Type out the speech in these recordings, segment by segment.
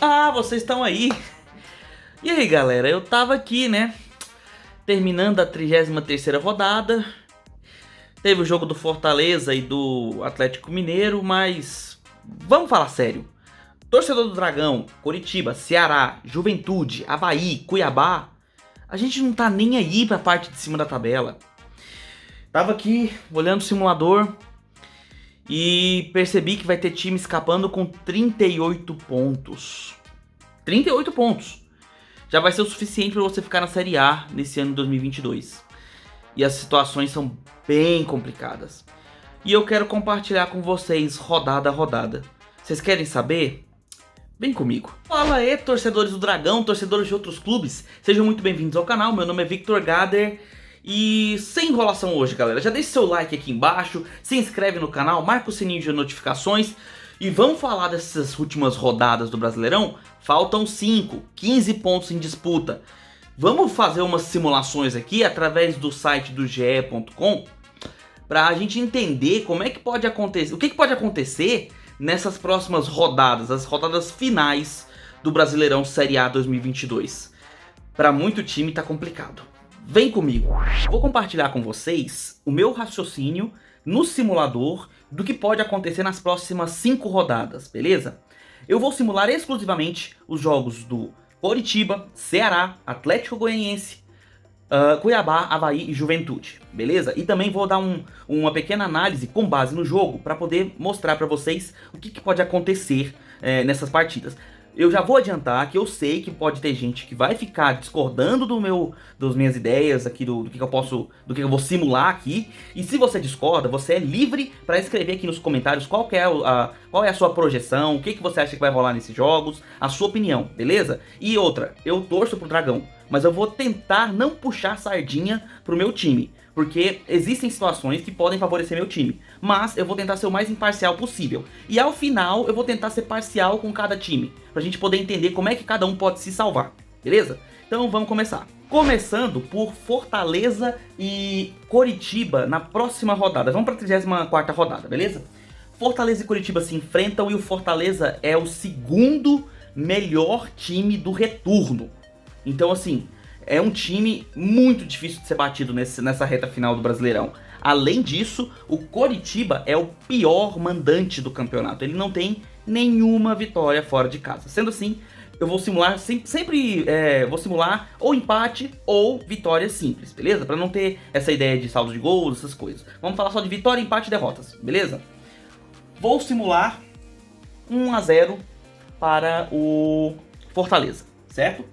Ah, vocês estão aí. E aí, galera, eu tava aqui, né, terminando a 33ª rodada. Teve o jogo do Fortaleza e do Atlético Mineiro, mas vamos falar sério. Torcedor do Dragão, Coritiba, Ceará, Juventude, Avaí, Cuiabá, a gente não tá nem aí pra parte de cima da tabela. Tava aqui olhando o simulador e percebi que vai ter time escapando com 38 pontos. 38 pontos. Já vai ser o suficiente para você ficar na Série A nesse ano de 2022. E as situações são bem complicadas. E eu quero compartilhar com vocês rodada a rodada. Vocês querem saber? Vem comigo. Fala aí, torcedores do Dragão, torcedores de outros clubes. Sejam muito bem-vindos ao canal. Meu nome é Victor Gader. E sem enrolação hoje, galera. Já deixa seu like aqui embaixo, se inscreve no canal, marca o sininho de notificações. E vamos falar dessas últimas rodadas do Brasileirão? Faltam 15 pontos em disputa. Vamos fazer umas simulações aqui através do site do ge.com para a gente entender como é que pode acontecer, o que pode acontecer nessas próximas rodadas, as rodadas finais do Brasileirão Série A 2022. Para muito time tá complicado. Vem comigo. Vou compartilhar com vocês o meu raciocínio no simulador do que pode acontecer nas próximas 5 rodadas, beleza? Eu vou simular exclusivamente os jogos do Coritiba, Ceará, Atlético Goianiense, Cuiabá, Avaí e Juventude, beleza? E também vou dar uma pequena análise com base no jogo para poder mostrar para vocês o que pode acontecer nessas partidas. Eu já vou adiantar que eu sei que pode ter gente que vai ficar discordando das minhas ideias aqui, do que eu vou simular aqui. E se você discorda, você é livre para escrever aqui nos comentários qual é a sua projeção, o que você acha que vai rolar nesses jogos, a sua opinião, beleza? E outra, eu torço pro Dragão, mas eu vou tentar não puxar sardinha pro meu time, porque existem situações que podem favorecer meu time, mas eu vou tentar ser o mais imparcial possível. E ao final eu vou tentar ser parcial com cada time, pra gente poder entender como é que cada um pode se salvar, beleza? Então vamos começar. Começando por Fortaleza e Coritiba na próxima rodada. Vamos pra 34ª rodada, beleza? Fortaleza e Coritiba se enfrentam e o Fortaleza é o segundo melhor time do retorno. Então assim, é um time muito difícil de ser batido nessa reta final do Brasileirão. Além disso, o Coritiba é o pior mandante do campeonato. Ele não tem nenhuma vitória fora de casa. Sendo assim, eu vou simular vou simular ou empate ou vitória simples, beleza? Para não ter essa ideia de saldo de gols, essas coisas. Vamos falar só de vitória, empate e derrotas, beleza? Vou simular 1-0 para o Fortaleza, certo?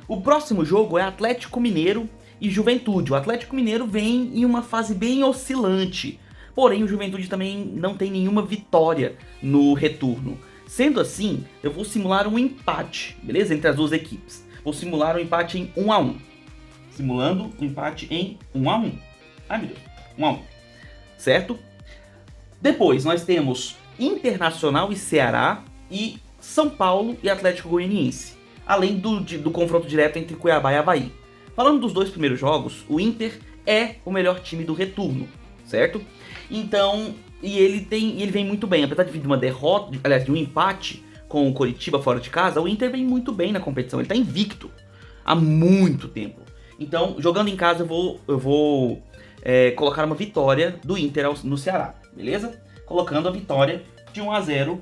O próximo jogo é Atlético Mineiro e Juventude. O Atlético Mineiro vem em uma fase bem oscilante, porém o Juventude também não tem nenhuma vitória no retorno. Sendo assim, eu vou simular um empate, beleza? Entre as duas equipes. Vou simular um empate em 1-1. Simulando um empate em 1-1. Ai meu Deus, 1-1. Certo? Depois nós temos Internacional e Ceará e São Paulo e Atlético Goianiense. Além do confronto direto entre Cuiabá e Avaí. Falando dos dois primeiros jogos, o Inter é o melhor time do retorno, certo? Então, ele vem muito bem. Apesar de vir de uma derrota, aliás, de um empate com o Coritiba fora de casa, o Inter vem muito bem na competição. Ele tá invicto há muito tempo. Então, jogando em casa, eu vou colocar uma vitória do Inter no Ceará, beleza? Colocando a vitória de 1-0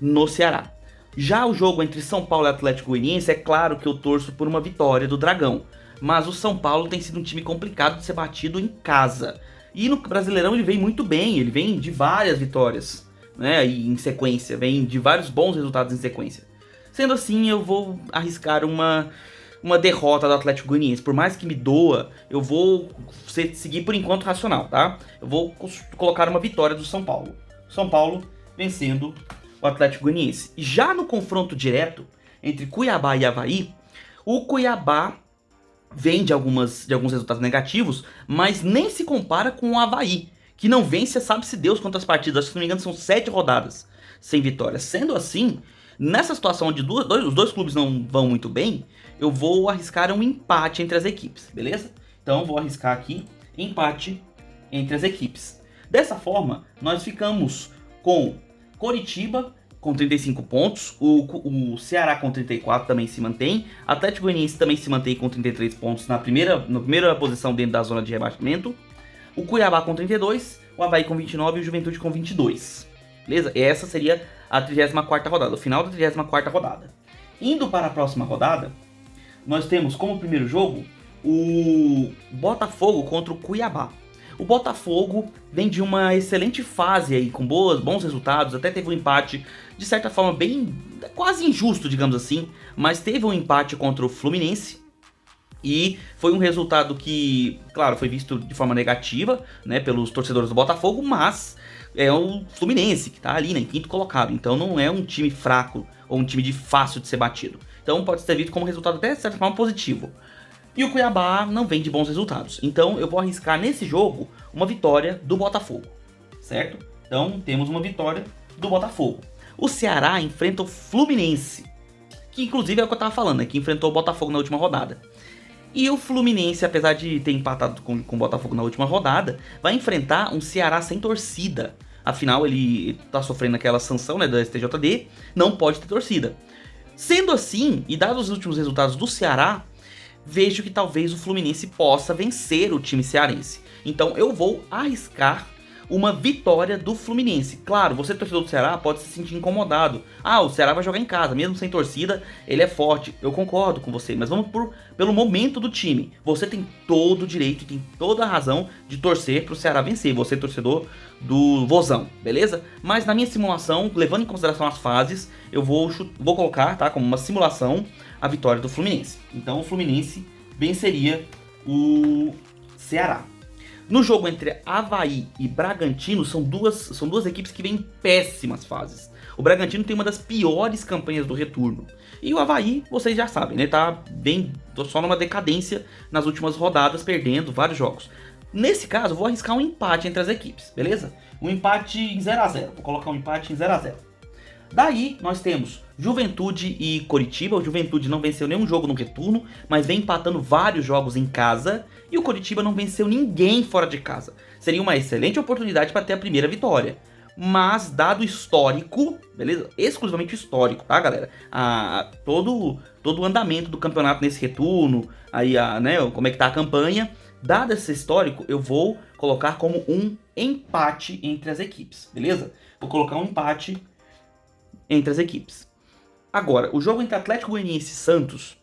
no Ceará. Já o jogo entre São Paulo e Atlético Goianiense, é claro que eu torço por uma vitória do Dragão. Mas o São Paulo tem sido um time complicado de ser batido em casa. E no Brasileirão ele vem muito bem, ele vem de várias vitórias, né, em sequência, vem de vários bons resultados em sequência. Sendo assim, eu vou arriscar uma derrota do Atlético Goianiense. Por mais que me doa, eu vou seguir por enquanto racional, tá? Eu vou colocar uma vitória do São Paulo. São Paulo vencendo o Atlético Goianiense. Já no confronto direto entre Cuiabá e Avaí, o Cuiabá vem de alguns resultados negativos, mas nem se compara com o Avaí, que não vence, sabe-se Deus quantas partidas, se não me engano são 7 rodadas sem vitória. Sendo assim, nessa situação onde os dois clubes não vão muito bem, eu vou arriscar um empate entre as equipes, beleza? Então vou arriscar aqui empate entre as equipes. Dessa forma, nós ficamos com Coritiba com 35 pontos, o Ceará com 34 também se mantém, Atlético Goianiense também se mantém com 33 pontos na primeira posição dentro da zona de rebaixamento, o Cuiabá com 32, o Avaí com 29 e o Juventude com 22. Beleza? E essa seria a 34ª rodada, o final da 34ª rodada. Indo para a próxima rodada, nós temos como primeiro jogo o Botafogo contra o Cuiabá. O Botafogo vem de uma excelente fase aí, com bons resultados, até teve um empate, de certa forma, bem quase injusto, digamos assim, mas teve um empate contra o Fluminense, e foi um resultado que, claro, foi visto de forma negativa, né, pelos torcedores do Botafogo, mas é o Fluminense que tá ali, né, em quinto colocado, então não é um time fraco ou um time fácil de ser batido. Então pode ser visto como resultado até de certa forma positivo. E o Cuiabá não vem de bons resultados. Então eu vou arriscar nesse jogo uma vitória do Botafogo, certo? Então temos uma vitória do Botafogo. O Ceará enfrenta o Fluminense, que inclusive é o que eu tava falando, né? Que enfrentou o Botafogo na última rodada. E o Fluminense, apesar de ter empatado com o Botafogo na última rodada, vai enfrentar um Ceará sem torcida. Afinal, ele tá sofrendo aquela sanção, né, da STJD, não pode ter torcida. Sendo assim, e dados os últimos resultados do Ceará, vejo que talvez o Fluminense possa vencer o time cearense. Então eu vou arriscar uma vitória do Fluminense. Claro, você torcedor do Ceará pode se sentir incomodado. Ah, o Ceará vai jogar em casa, mesmo sem torcida, ele é forte. Eu concordo com você, mas vamos pelo momento do time. Você tem todo o direito, tem toda a razão de torcer pro Ceará vencer. Você é torcedor do Vozão, beleza? Mas na minha simulação, levando em consideração as fases, eu vou colocar, tá, como uma simulação, a vitória do Fluminense. Então o Fluminense venceria o Ceará. No jogo entre Avaí e Bragantino, são duas equipes que vêm em péssimas fases. O Bragantino tem uma das piores campanhas do retorno. E o Avaí, vocês já sabem, né? Tá bem só numa decadência nas últimas rodadas, perdendo vários jogos. Nesse caso, eu vou arriscar um empate entre as equipes, beleza? Um empate em 0 a 0. Vou colocar um empate em 0 a 0. Daí, nós temos Juventude e Coritiba. O Juventude não venceu nenhum jogo no retorno, mas vem empatando vários jogos em casa. E o Coritiba não venceu ninguém fora de casa. Seria uma excelente oportunidade para ter a primeira vitória. Mas, dado o histórico, beleza? Exclusivamente histórico, tá, galera? Todo o andamento do campeonato nesse retorno, aí, né, como é que tá a campanha. Dado esse histórico, eu vou colocar como um empate entre as equipes, beleza? Vou colocar um empate entre as equipes. Agora, o jogo entre Atlético Goianiense e Santos.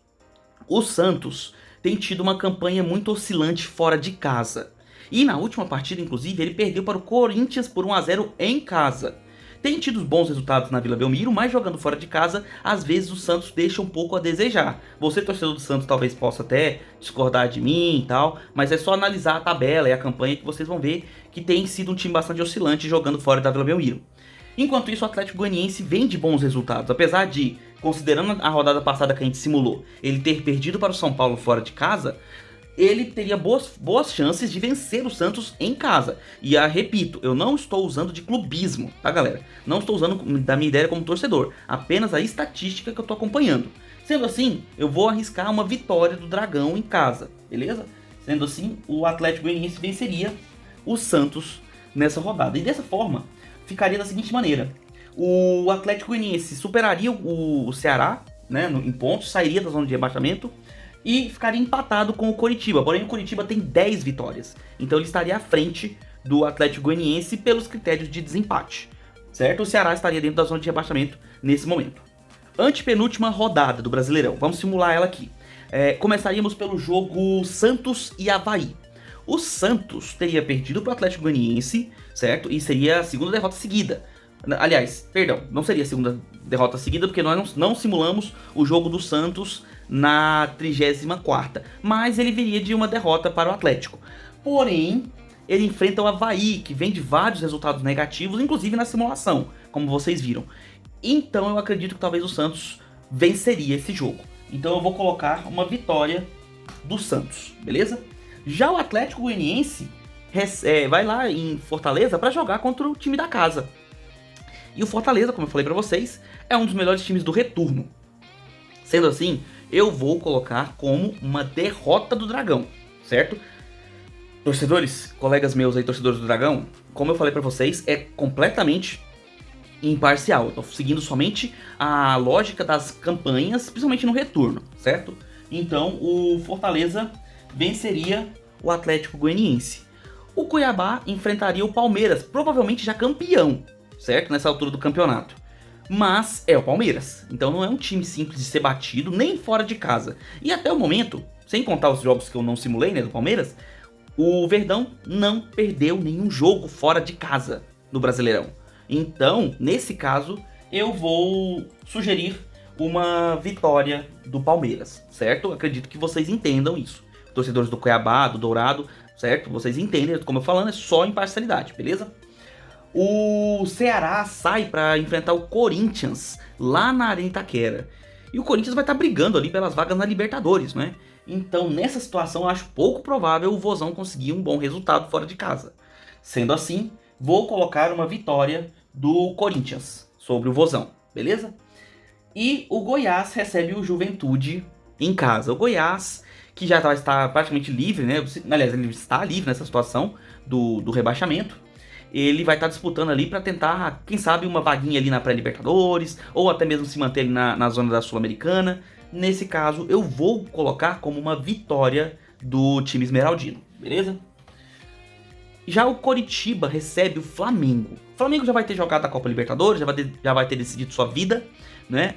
O Santos tem tido uma campanha muito oscilante fora de casa. E na última partida, inclusive, ele perdeu para o Corinthians por 1 a 0 em casa. Tem tido bons resultados na Vila Belmiro, mas jogando fora de casa, às vezes o Santos deixa um pouco a desejar. Você, torcedor do Santos, talvez possa até discordar de mim e tal, mas é só analisar a tabela e a campanha que vocês vão ver que tem sido um time bastante oscilante jogando fora da Vila Belmiro. Enquanto isso, o Atlético Goianiense vem de bons resultados, apesar de, considerando a rodada passada que a gente simulou, ele ter perdido para o São Paulo fora de casa, ele teria boas chances de vencer o Santos em casa. E repito, eu não estou usando de clubismo, tá, galera? Não estou usando da minha ideia como torcedor, apenas a estatística que eu estou acompanhando. Sendo assim, eu vou arriscar uma vitória do Dragão em casa, beleza? Sendo assim, o Atlético Goianiense venceria o Santos nessa rodada. E dessa forma, ficaria da seguinte maneira: o Atlético Goianiense superaria o Ceará, né, em pontos, sairia da zona de rebaixamento e ficaria empatado com o Coritiba. Porém, o Coritiba tem 10 vitórias, então ele estaria à frente do Atlético Goianiense pelos critérios de desempate, certo? O Ceará estaria dentro da zona de rebaixamento nesse momento. Antepenúltima rodada do Brasileirão, vamos simular ela aqui. Começaríamos pelo jogo Santos e Avaí. O Santos teria perdido para o Atlético Goianiense, certo? E seria a segunda derrota seguida. Aliás, perdão, não seria a segunda derrota seguida, porque nós não simulamos o jogo do Santos na 34ª. Mas ele viria de uma derrota para o Atlético. Porém, ele enfrenta o Avaí, que vem de vários resultados negativos, inclusive na simulação, como vocês viram. Então eu acredito que talvez o Santos venceria esse jogo. Então eu vou colocar uma vitória do Santos, beleza? Já o Atlético Goianiense vai lá em Fortaleza para jogar contra o time da casa. E o Fortaleza, como eu falei para vocês, é um dos melhores times do retorno. Sendo assim, eu vou colocar como uma derrota do Dragão, certo? Torcedores, colegas meus aí, torcedores do Dragão, como eu falei para vocês, é completamente imparcial. Eu tô seguindo somente a lógica das campanhas, principalmente no retorno, certo? Então o Fortaleza venceria o Atlético Goianiense. O Cuiabá enfrentaria o Palmeiras, provavelmente já campeão, certo? Nessa altura do campeonato. Mas é o Palmeiras, então não é um time simples de ser batido, nem fora de casa. E até o momento, sem contar os jogos que eu não simulei, né, do Palmeiras, o Verdão não perdeu nenhum jogo fora de casa no Brasileirão. Então, nesse caso, eu vou sugerir uma vitória do Palmeiras, certo? Acredito que vocês entendam isso. Torcedores do Cuiabá, do Dourado, certo? Vocês entendem, como eu falando, é só imparcialidade, beleza? O Ceará sai para enfrentar o Corinthians lá na Arena Itaquera. E o Corinthians vai estar brigando ali pelas vagas na Libertadores, né? Então, nessa situação, eu acho pouco provável o Vozão conseguir um bom resultado fora de casa. Sendo assim, vou colocar uma vitória do Corinthians sobre o Vozão, beleza? E o Goiás recebe o Juventude em casa. O Goiás, que já está praticamente livre, né? Aliás, ele está livre nessa situação do rebaixamento. Ele vai estar disputando ali para tentar, quem sabe, uma vaguinha ali na pré-Libertadores, ou até mesmo se manter ali na zona da Sul-Americana. Nesse caso, eu vou colocar como uma vitória do time esmeraldino, beleza? Já o Coritiba recebe o Flamengo. O Flamengo já vai ter jogado a Copa Libertadores, já vai ter decidido sua vida, né,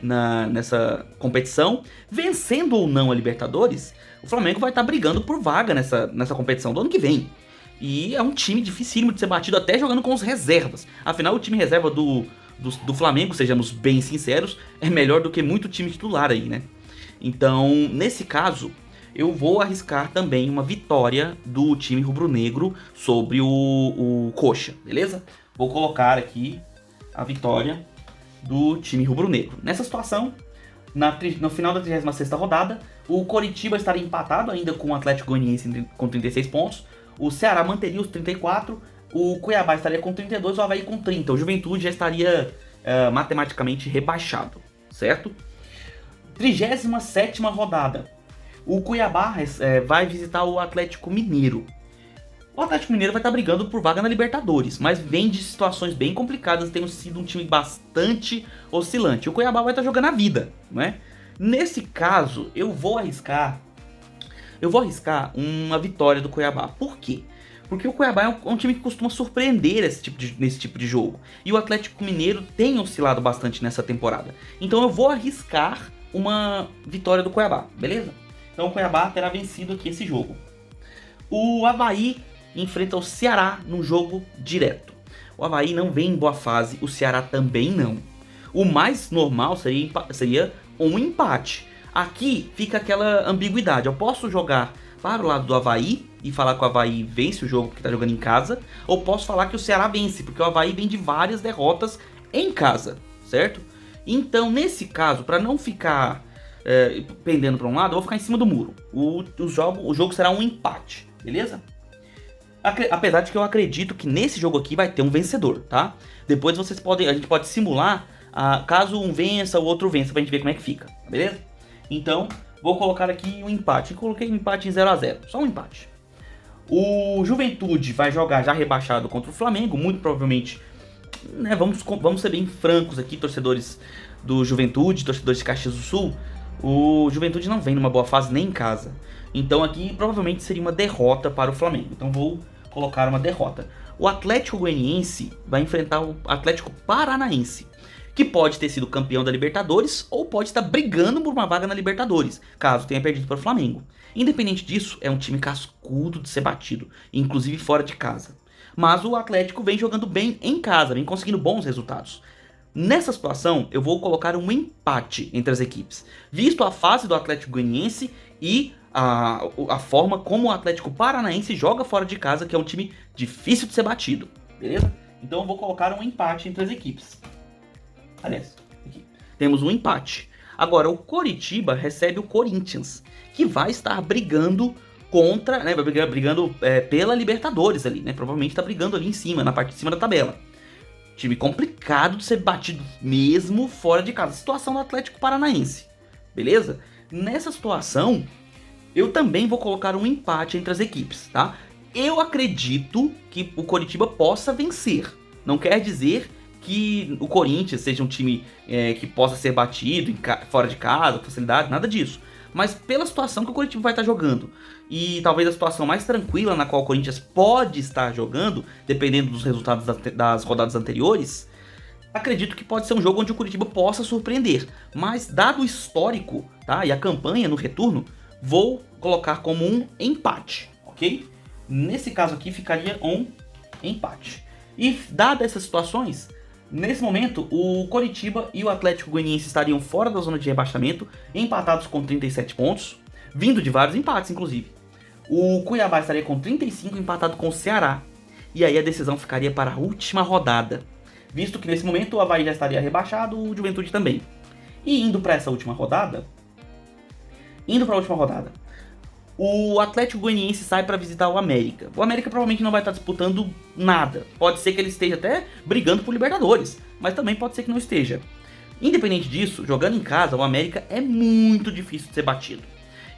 nessa competição. Vencendo ou não a Libertadores, o Flamengo vai estar brigando por vaga nessa competição do ano que vem. E é um time dificílimo de ser batido até jogando com os reservas. Afinal, o time reserva do Flamengo, sejamos bem sinceros, é melhor do que muito time titular aí, né? Então, nesse caso, eu vou arriscar também uma vitória do time rubro-negro sobre o Coxa, beleza? Vou colocar aqui a vitória do time rubro-negro. Nessa situação, no final da 36ª rodada, o Coritiba estaria empatado ainda com o Atlético Goianiense com 36 pontos. O Ceará manteria os 34, o Cuiabá estaria com 32, o Avaí com 30. O Juventude já estaria matematicamente rebaixado, certo? 37ª rodada. O Cuiabá vai visitar o Atlético Mineiro. O Atlético Mineiro vai estar brigando por vaga na Libertadores, mas vem de situações bem complicadas, tem sido um time bastante oscilante. O Cuiabá vai estar jogando a vida, né? Nesse caso, eu vou arriscar uma vitória do Cuiabá. Por quê? Porque o Cuiabá é um time que costuma surpreender nesse tipo de jogo. E o Atlético Mineiro tem oscilado bastante nessa temporada. Então eu vou arriscar uma vitória do Cuiabá, beleza? Então o Cuiabá terá vencido aqui esse jogo. O Avaí enfrenta o Ceará num jogo direto. O Avaí não vem em boa fase, o Ceará também não. O mais normal seria um empate. Aqui fica aquela ambiguidade. Eu posso jogar para o lado do Avaí e falar que o Avaí vence o jogo que está jogando em casa, ou posso falar que o Ceará vence, porque o Avaí vem de várias derrotas em casa, certo? Então, nesse caso, para não ficar pendendo para um lado, eu vou ficar em cima do muro. O jogo será um empate, beleza? Apesar de que eu acredito que nesse jogo aqui vai ter um vencedor, tá? Depois a gente pode simular, caso um vença, o outro vença, pra gente ver como é que fica, beleza? Então, vou colocar aqui um empate. Eu coloquei um empate em 0-0, só um empate. O Juventude vai jogar já rebaixado contra o Flamengo, muito provavelmente, né, vamos ser bem francos aqui, torcedores do Juventude, torcedores de Caxias do Sul. O Juventude não vem numa boa fase nem em casa. Então aqui provavelmente seria uma derrota para o Flamengo. Então vou colocar uma derrota. O Atlético Goianiense vai enfrentar o Atlético Paranaense, que pode ter sido campeão da Libertadores ou pode estar brigando por uma vaga na Libertadores, caso tenha perdido para o Flamengo. Independente disso, é um time cascudo de ser batido, inclusive fora de casa. Mas o Atlético vem jogando bem em casa, vem conseguindo bons resultados. Nessa situação, eu vou colocar um empate entre as equipes, visto a fase do Atlético Goianiense e a forma como o Atlético Paranaense joga fora de casa, que é um time difícil de ser batido, beleza? Então eu vou colocar um empate entre as equipes. Aliás, aqui temos um empate. Agora, o Coritiba recebe o Corinthians, que vai estar brigando contra, né, brigando pela Libertadores ali, né? Provavelmente está brigando ali em cima, na parte de cima da tabela. Time complicado de ser batido mesmo fora de casa. Situação do Atlético Paranaense, beleza? Nessa situação, eu também vou colocar um empate entre as equipes, tá? Eu acredito que o Coritiba possa vencer. Não quer dizer que o Corinthians seja um time que possa ser batido fora de casa, com facilidade, nada disso. Mas pela situação que o Coritiba vai estar jogando, e talvez a situação mais tranquila na qual o Corinthians pode estar jogando, dependendo dos resultados das rodadas anteriores, acredito que pode ser um jogo onde o Coritiba possa surpreender. Mas dado o histórico, tá, e a campanha no retorno, vou colocar como um empate, ok? Nesse caso aqui ficaria um empate. E dadas essas situações, nesse momento o Coritiba e o Atlético Goianiense estariam fora da zona de rebaixamento, empatados com 37 pontos, vindo de vários empates inclusive. O Cuiabá estaria com 35, empatado com o Ceará. E aí a decisão ficaria para a última rodada, visto que nesse momento o Avaí já estaria rebaixado, o Juventude também. E indo para essa última rodada, o Atlético Goianiense sai para visitar o América. O América provavelmente não vai estar disputando nada. Pode ser que ele esteja até brigando por Libertadores, mas também pode ser que não esteja. Independente disso, jogando em casa, o América é muito difícil de ser batido.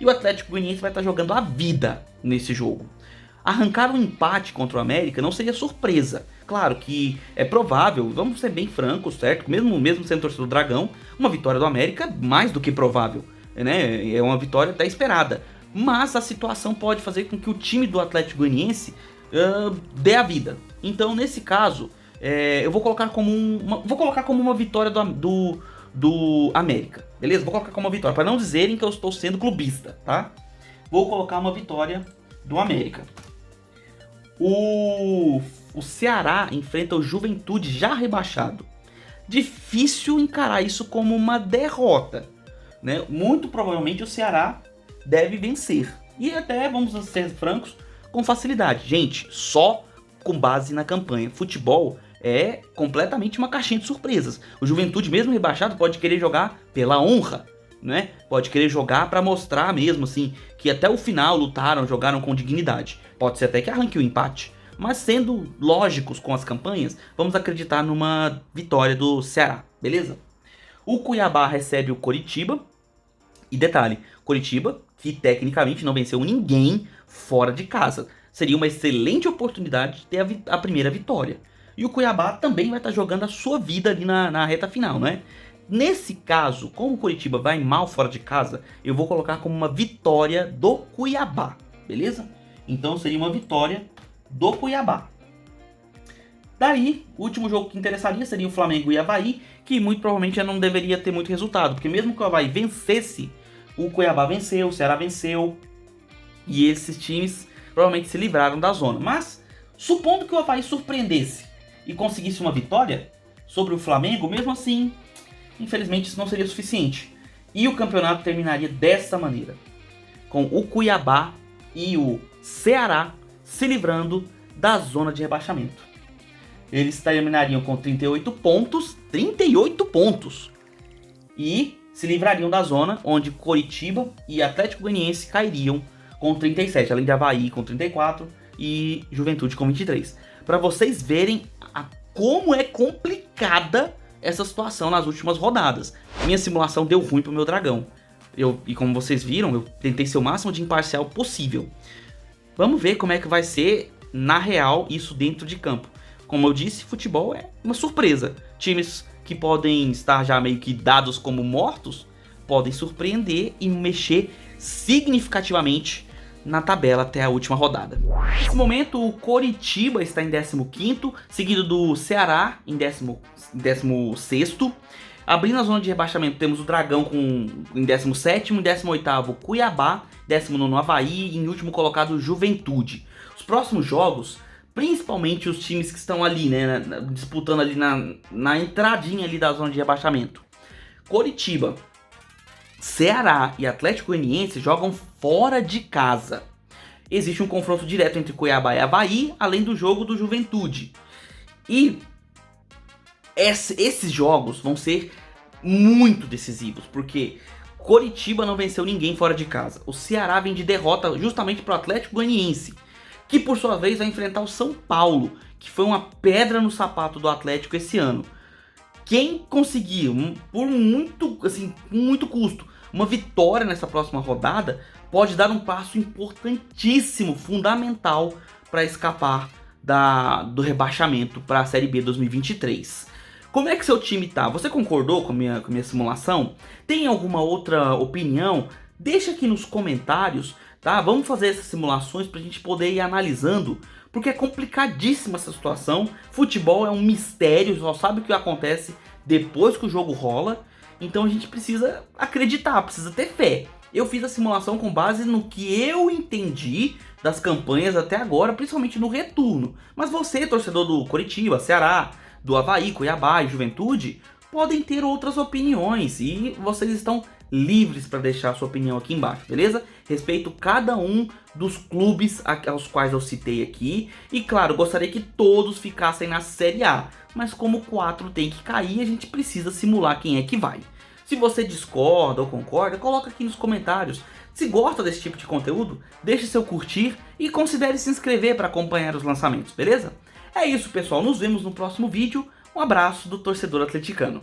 E o Atlético Goianiense vai estar jogando a vida nesse jogo. Arrancar um empate contra o América não seria surpresa. Claro que é provável, vamos ser bem francos, certo? Mesmo sendo torcedor do Dragão, uma vitória do América mais do que provável, né? É uma vitória até esperada. Mas a situação pode fazer com que o time do Atlético Goianiense dê a vida. Então, nesse caso, eu vou colocar como uma vitória do América, beleza? Vou colocar como uma vitória, para não dizerem que eu estou sendo clubista, tá? Vou colocar uma vitória do América. O Ceará enfrenta o Juventude já rebaixado. Difícil encarar isso como uma derrota, né? Muito provavelmente o Ceará deve vencer. E até, vamos ser francos, com facilidade. Gente, só com base na campanha. Futebol é completamente uma caixinha de surpresas. O Juventude, mesmo rebaixado, pode querer jogar pela honra, né? Pode querer jogar para mostrar mesmo assim que até o final lutaram, jogaram com dignidade. Pode ser até que arranque o empate. Mas sendo lógicos com as campanhas, vamos acreditar numa vitória do Ceará, beleza? O Cuiabá recebe o Coritiba. E detalhe, Coritiba, que tecnicamente não venceu ninguém fora de casa. Seria uma excelente oportunidade de ter a primeira vitória. E o Cuiabá também vai estar jogando a sua vida ali na reta final, né? Nesse caso, como o Coritiba vai mal fora de casa, eu vou colocar como uma vitória do Cuiabá, beleza? Então seria uma vitória do Cuiabá. Daí, o último jogo que interessaria seria o Flamengo e Avaí, que muito provavelmente já não deveria ter muito resultado, porque mesmo que o Avaí vencesse, o Cuiabá venceu, o Ceará venceu, e esses times provavelmente se livraram da zona. Mas, supondo que o Avaí surpreendesse e conseguisse uma vitória sobre o Flamengo, mesmo assim, infelizmente isso não seria suficiente. E o campeonato terminaria dessa maneira, com o Cuiabá e o Ceará se livrando da zona de rebaixamento. Eles terminariam com 38 pontos, e se livrariam da zona onde Coritiba e Atlético Goianiense cairiam com 37, além de Avaí com 34 e Juventude com 23. Para vocês verem como é complicada essa situação nas últimas rodadas. Minha simulação deu ruim pro meu Dragão. E como vocês viram, eu tentei ser o máximo de imparcial possível. Vamos ver como é que vai ser, na real, isso dentro de campo. Como eu disse, futebol é uma surpresa. Times que podem estar já meio que dados como mortos, podem surpreender e mexer significativamente na tabela até a última rodada. Nesse momento, o Coritiba está em 15º, seguido do Ceará em 16º. Abrindo a zona de rebaixamento, temos o Dragão em 17º, em 18º Cuiabá, 19º Avaí e em último colocado Juventude. Os próximos jogos, principalmente os times que estão ali, né, disputando ali na entradinha ali da zona de rebaixamento. Coritiba, Ceará e Atlético Goianiense jogam fora de casa. Existe um confronto direto entre Cuiabá e Avaí, além do jogo do Juventude. E esses jogos vão ser muito decisivos, porque Coritiba não venceu ninguém fora de casa. O Ceará vem de derrota justamente para o Atlético Goianiense, que por sua vez vai enfrentar o São Paulo, que foi uma pedra no sapato do Atlético esse ano. Quem conseguir, por muito custo, uma vitória nessa próxima rodada, pode dar um passo importantíssimo, fundamental, para escapar do rebaixamento para a Série B 2023. Como é que seu time tá? Você concordou com a minha simulação? Tem alguma outra opinião? Deixa aqui nos comentários, tá? Vamos fazer essas simulações pra gente poder ir analisando, porque é complicadíssima essa situação. Futebol é um mistério, só sabe o que acontece depois que o jogo rola. Então a gente precisa acreditar, precisa ter fé. Eu fiz a simulação com base no que eu entendi das campanhas até agora, principalmente no retorno. Mas você, torcedor do Coritiba, Ceará, do Avaí, Cuiabá e Juventude, podem ter outras opiniões e vocês estão livres para deixar a sua opinião aqui embaixo, beleza? Respeito cada um dos clubes aos quais eu citei aqui e, claro, gostaria que todos ficassem na Série A, mas como 4 tem que cair, a gente precisa simular quem é que vai. Se você discorda ou concorda, coloca aqui nos comentários. Se gosta desse tipo de conteúdo, deixe seu curtir e considere se inscrever para acompanhar os lançamentos, beleza? É isso, pessoal. Nos vemos no próximo vídeo. Um abraço do torcedor atleticano.